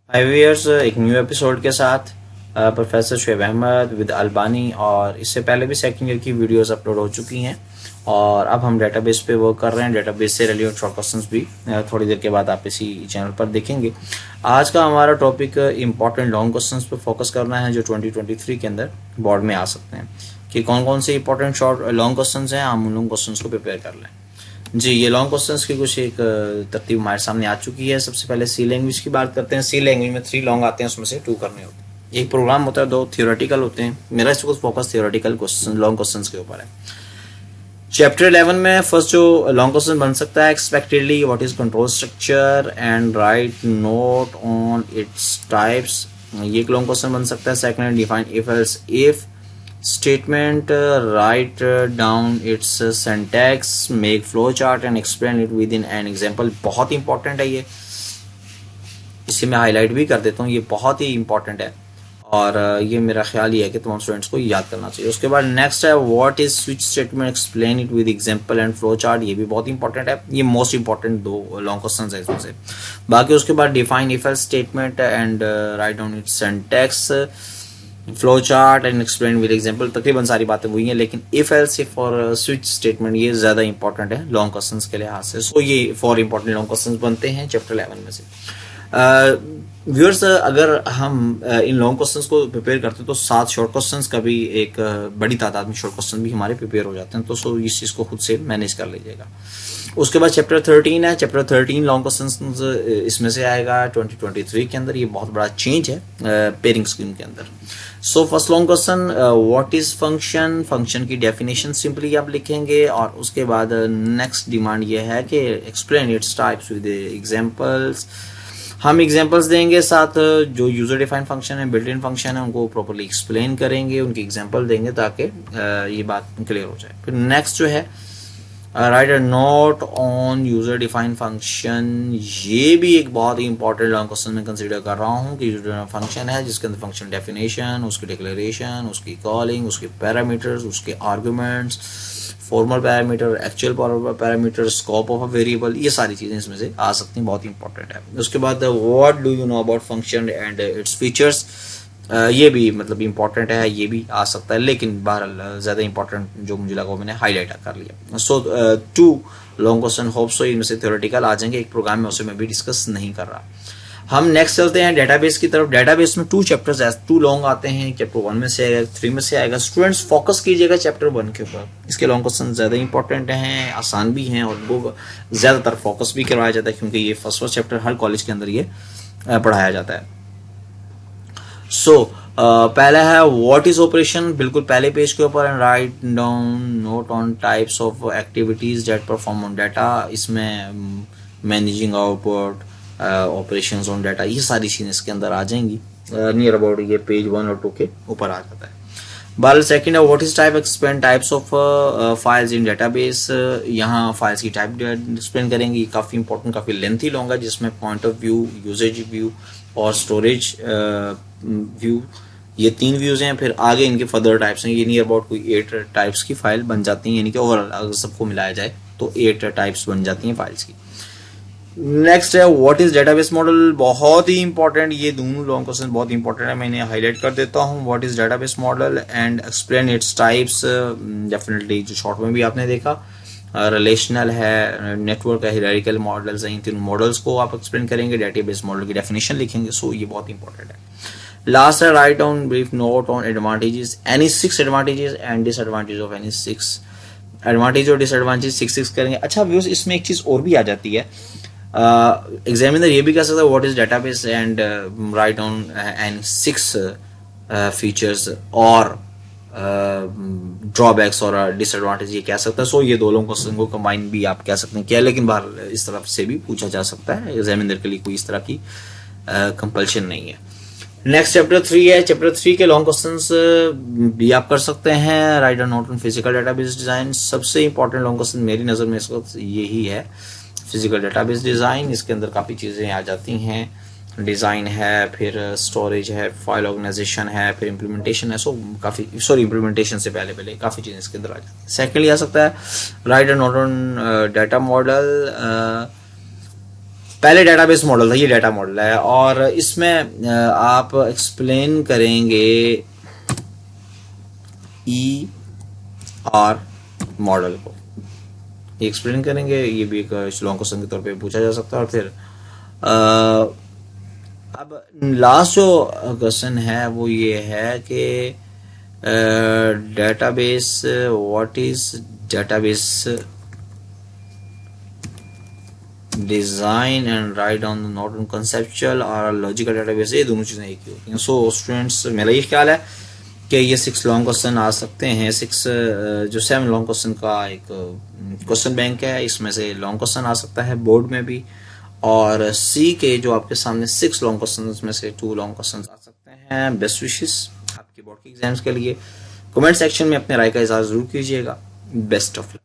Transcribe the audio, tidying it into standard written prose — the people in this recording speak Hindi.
हाय व्यूअर्स, एक न्यू एपिसोड के साथ प्रोफेसर शुएब अहमद विद अल्बानी। और इससे पहले भी सेकंड ईयर की वीडियोस अपलोड हो चुकी हैं और अब हम डेटाबेस पे वर्क कर रहे हैं। डेटाबेस से रिलेटेड शॉर्ट क्वेश्चंस भी थोड़ी देर के बाद आप इसी चैनल पर देखेंगे। आज का हमारा टॉपिक इंपॉर्टेंट लॉन्ग क्वेश्चंस पे फोकस करना है जो 2023 के अंदर बोर्ड में आ सकते हैं कि कौन कौन से इंपॉर्टेंट शॉर्ट लॉन्ग क्वेश्चंस हैं, हम उन लॉन्ग क्वेश्चंस को प्रिपेयर कर लें। जी, ये लॉन्ग क्वेश्चंस की कुछ एक तरतीब हमारे सामने आ चुकी है। सबसे पहले सी लैंग्वेज की बात करते हैं। सी लैंग्वेज में 3 लॉन्ग आते हैं, उसमें से 2 करने होते हैं। एक प्रोग्राम होता है, 2 थियोरेटिकल होते हैं। मेरा इस वक्त focus theoretical question long questions के ऊपर है। चैप्टर 11 में फर्स्ट जो लॉन्ग क्वेश्चन बन सकता है, expectedly what is control structure and right note on its types, ये एक लॉन्ग क्वेश्चन बन सकता है। Second, define if else if statement, write down its syntax, make flow chart and explain it within an example। बहुत इंपॉर्टेंट है ये, इसे मैं हाईलाइट भी कर देता हूँ, ये बहुत ही इंपॉर्टेंट है और ये मेरा ख्याल ये है कि तमाम स्टूडेंट्स को याद करना चाहिए। उसके बाद नेक्स्ट है what is switch statement, explain it with example and flow chart, ये भी बहुत इंपॉर्टेंट है। ये मोस्ट इंपॉर्टेंट 2 लॉन्ग क्वेश्चंस है इसमें से। बाकी उसके बाद define if else statement and write down it's syntax, flow chart and explain with example, तकरीबन सारी बातें वही हैं, लेकिन इफ एल्स इफ और स्विच स्टेटमेंट ये ज्यादा इंपॉर्टेंट है लॉन्ग क्वेश्चंस के लिहाज से। सो ये 4 इंपॉर्टेंट लॉन्ग क्वेश्चंस बनते हैं चैप्टर 11 में से। व्यूअर्स, अगर हम इन लॉन्ग क्वेश्चंस को प्रिपेयर करते हैं तो 7 शॉर्ट क्वेश्चंस का भी एक बड़ी तादाद में शॉर्ट क्वेश्चन भी हमारे प्रिपेयर हो जाते हैं, तो सो इस चीज को खुद से मैनेज कर लीजिएगा। उसके बाद चैप्टर 13 है। चैप्टर 13 लॉन्ग क्वेश्चंस इसमें से आएगा 2023 के अंदर। ये बहुत बड़ा चेंज है पेयरिंग स्कीम के अंदर। So first long question, what is function, function की डेफिनेशन सिंपली आप लिखेंगे और उसके बाद नेक्स्ट डिमांड ये है कि explain its types with examples. हम एग्जांपल्स देंगे, साथ जो यूजर डिफाइंड फंक्शन है, बिल्ट इन फंक्शन है, उनको प्रॉपर्ली एक्सप्लेन करेंगे, उनकी एग्जांपल देंगे ताकि ये बात क्लियर हो जाए। फिर नेक्स्ट जो है right a note on user defined function, ये भी एक बहुत ही इंपॉर्टेंट लॉन्ग क्वेश्चन में कंसीडर कर रहा हूँ कि यूजर फंक्शन है जिसके अंदर फंक्शन डेफिनेशन, उसकी डिक्लेरेशन, उसकी कॉलिंग, उसके पैरामीटर्स, उसके arguments, formal parameter, actual parameter, scope of a variable, ये सारी चीजें इसमें से आ सकती हैं, बहुत इंपॉर्टेंट है। उसके बाद what do you know about function and its features, ये भी मतलब इंपॉर्टेंट है, ये भी आ सकता है, लेकिन बहरहाल ज्यादा इंपॉर्टेंट जो मुझे लगा वो मैंने हाईलाइट कर लिया। सो 2 लॉन्ग क्वेश्चन होप सो इनमें से थ्योरेटिकल आ जाएंगे, एक प्रोग्राम में उसे मैं भी डिस्कस नहीं कर रहा। हम नेक्स्ट चलते हैं डेटाबेस की तरफ। डेटाबेस में 2 चैप्टर्स 2 लॉन्ग आते हैं, चैप्टर 1 में से आएगा, 3 में से आएगा। स्टूडेंट्स फोकस कीजिएगा चैप्टर 1 के ऊपर, इसके लॉन्ग क्वेश्चन ज्यादा इंपॉर्टेंट हैं, आसान भी हैं और वो ज्यादातर फोकस भी करवाया जाता है क्योंकि ये फर्स्ट चैप्टर हर कॉलेज के अंदर ये पढ़ाया जाता है। सो पहला है व्हाट इज ऑपरेशन, बिल्कुल पहले पेज के ऊपर, and write down note on types of activities that perform on data. इसमें managing output, operations on data, ये सारी चीजें इसके अंदर आ जाएंगी। नियर अबाउट ये पेज 1 और 2 के ऊपर आ जाता है। बाल सेकंड है what is type, explain types of files in database. यहाँ फाइल्स की टाइप एक्सप्लेन करेंगे, काफी इंपॉर्टेंट, काफी लेंथी लॉन्ग है, जिसमें point of view, usage view और स्टोरेज व्यू, ये 3 व्यूज हैं। फिर आगे इनके फर्दर टाइप्स हैं, ये नियर अबाउट कोई 8 टाइप्स की फाइल बन जाती हैं, यानी कि ओवरऑल अगर सबको मिलाया जाए तो 8 टाइप्स बन जाती हैं फाइल्स की। नेक्स्ट है व्हाट इज डेटाबेस मॉडल, बहुत ही इंपॉर्टेंट, ये दोनों लॉन्ग क्वेश्चन बहुत इंपॉर्टेंट है, मैंने हाईलाइट कर देता हूँ। What is database model and explain its types, definitely जो शॉर्ट में भी आपने देखा, रिलेशनल है, नेटवर्क है, हायरार्किकल मॉडल्स हैं, इन तीनों मॉडल्स को आप एक्सप्लेन करेंगे, डेटाबेस मॉडल की डेफिनेशन लिखेंगे। सो ये बहुत इंपॉर्टेंट है। लास्ट है write down brief note on advantages, any 6 advantages and disadvantage of any 6 advantage और डिसएडवांटेज 6 करेंगे। अच्छा व्यूअर्स, इसमें एक चीज और भी आ जाती है, एग्जामिनर ये भी कह सकता है what is database and write down and 6 features और ड्रॉबैक्स और डिसएडवांटेज ये कह सकता है। सो ये 2 क्वेश्चन को कंबाइन भी आप कह सकते हैं क्या, लेकिन बाहर इस तरफ से भी पूछा जा सकता है, एग्जामिनर के लिए कोई इस तरह की कंपल्शन नहीं है। नेक्स्ट चैप्टर 3 है। चैप्टर 3 के लॉन्ग क्वेश्चंस भी आप कर सकते हैं। Right a note on physical database design, सबसे इंपॉर्टेंट लॉन्ग क्वेश्चन मेरी नजर में इस वक्त यही है, फिजिकल डेटाबेस डिजाइन। इसके अंदर काफी चीजें आ जाती हैं, डिजाइन है, फिर स्टोरेज है, फाइल ऑर्गेनाइजेशन है, फिर इम्प्लीमेंटेशन है। सो काफी इम्प्लीमेंटेशन से पहले काफी चीजें इसके अंदर आ जाती है। सेकेंडली आ सकता है right a note on data model, पहले डेटाबेस मॉडल था, ये डेटा मॉडल है, और इसमें आप एक्सप्लेन करेंगे ई आर मॉडल को, ये एक्सप्लेन करेंगे। ये भी एक लॉन्ग क्वेश्चन के तौर पे पूछा जा सकता है। और फिर अब लास्ट जो क्वेश्चन है वो ये है कि database, what is database design and right on not on conceptual और लॉजिकल डेटाबेस, ये दोनों चीजें एक ही होती हैं। सो स्टूडेंट्स, मेरा ये ख्याल है कि ये 6 लॉन्ग क्वेश्चन आ सकते हैं। 6 जो 7 लॉन्ग क्वेश्चन का एक क्वेश्चन बैंक है, इसमें से लॉन्ग क्वेश्चन आ सकता है बोर्ड में भी, और सी के जो आपके सामने 6 लॉन्ग क्वेश्चन में से 2 लॉन्ग क्वेश्चन आ सकते हैं। बेस्ट विशेस आपके बोर्ड के एग्जाम्स के लिए। कमेंट सेक्शन में अपने राय का इजहार जरूर कीजिएगा। Best of luck.